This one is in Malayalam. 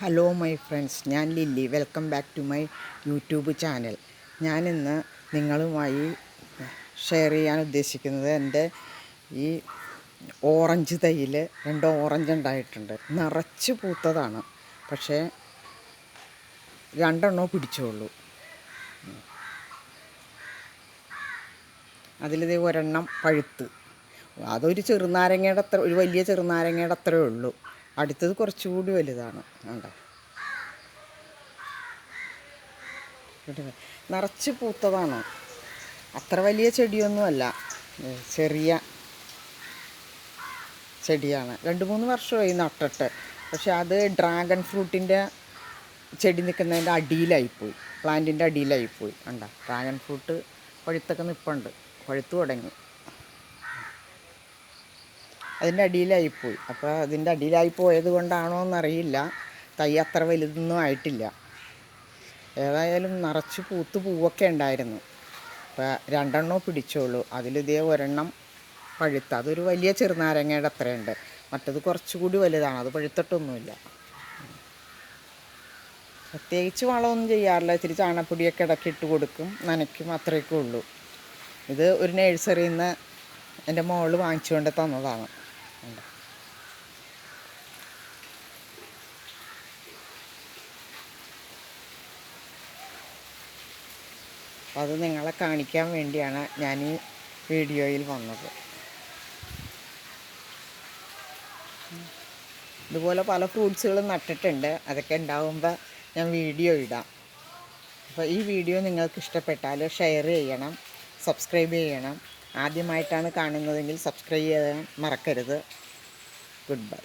ഹലോ മൈ ഫ്രണ്ട്സ്, ഞാൻ Lilly. Welcome back to my YouTube channel. ഞാനിന്ന് നിങ്ങളുമായി ഷെയർ ചെയ്യാൻ ഉദ്ദേശിക്കുന്നത് എൻ്റെ ഈ ഓറഞ്ച് തൈയിൽ 2 ഓറഞ്ച് ഉണ്ടായിട്ടുണ്ട്. നിറച്ച് പൂത്തതാണ്, പക്ഷേ 2 പിടിച്ചുള്ളൂ. അതിലിതേ ഒരെണ്ണം പഴുത്ത്, അതൊരു ചെറുനാരങ്ങയുടെ അത്ര, ഒരു വലിയ ചെറുനാരങ്ങയുടെ അത്രയേ ഉള്ളൂ. അടുത്തത് കുറച്ചുകൂടി വലുതാണ്. കണ്ടോ, നിറച്ച് പൂത്തതാണ്. അത്ര വലിയ ചെടിയൊന്നുമല്ല, ചെറിയ ചെടിയാണ്. 2-3 വർഷമായി നട്ടിട്ട്. പക്ഷെ അത് ഡ്രാഗൺ ഫ്രൂട്ടിൻ്റെ ചെടി നിൽക്കുന്നതിൻ്റെ അടിയിലായിപ്പോയി, പ്ലാന്റിൻ്റെ അടിയിലായിപ്പോയി. കണ്ടോ, ഡ്രാഗൺ ഫ്രൂട്ട് പഴുത്തൊക്കെ നിൽപ്പുണ്ട്, പഴുത്തു തുടങ്ങി. അതിൻ്റെ അടിയിലായിപ്പോയി. അപ്പോൾ അതിൻ്റെ അടിയിലായി പോയത് കൊണ്ടാണോ എന്നറിയില്ല, തൈ അത്ര വലുതൊന്നും ആയിട്ടില്ല. ഏതായാലും നിറച്ച് പൂവൊക്കെ ഉണ്ടായിരുന്നു. അപ്പോൾ 2 പിടിച്ചോളൂ. അതിലിതേ ഒരെണ്ണം പഴുത്ത, അതൊരു വലിയ ചെറുനാരങ്ങയുടെ അത്രയുണ്ട്. മറ്റത് കുറച്ചുകൂടി വലുതാണ്, അത് പഴുത്തിട്ടൊന്നുമില്ല. പ്രത്യേകിച്ച് വളമൊന്നും ചെയ്യാറില്ല. ഇത്തിരി ചാണകപ്പൊടിയൊക്കെ ഇടയ്ക്ക് ഇട്ട് കൊടുക്കും, നനയ്ക്കും, അത്രയൊക്കെ ഉള്ളൂ. ഇത് ഒരു നഴ്സറിയിൽ നിന്ന് എൻ്റെ മോള് വാങ്ങിച്ചുകൊണ്ട് തന്നതാണ്. അത് നിങ്ങളെ കാണിക്കാൻ വേണ്ടിയാണ് ഞാൻ ഈ വീഡിയോയിൽ വന്നത്. ഇതുപോലെ പല ഫ്രൂട്ട്സുകളും നട്ടിട്ടുണ്ട്. അതൊക്കെ ഉണ്ടാവുമ്പോൾ ഞാൻ വീഡിയോ ഇടാം. അപ്പോൾ ഈ വീഡിയോ നിങ്ങൾക്ക് ഇഷ്ടപ്പെട്ടാൽ ഷെയർ ചെയ്യണം, സബ്സ്ക്രൈബ് ചെയ്യണം. ആദ്യമായിട്ടാണ് കാണുന്നതെങ്കിൽ സബ്സ്ക്രൈബ് ചെയ്യാൻ മറക്കരുത്. Good bye.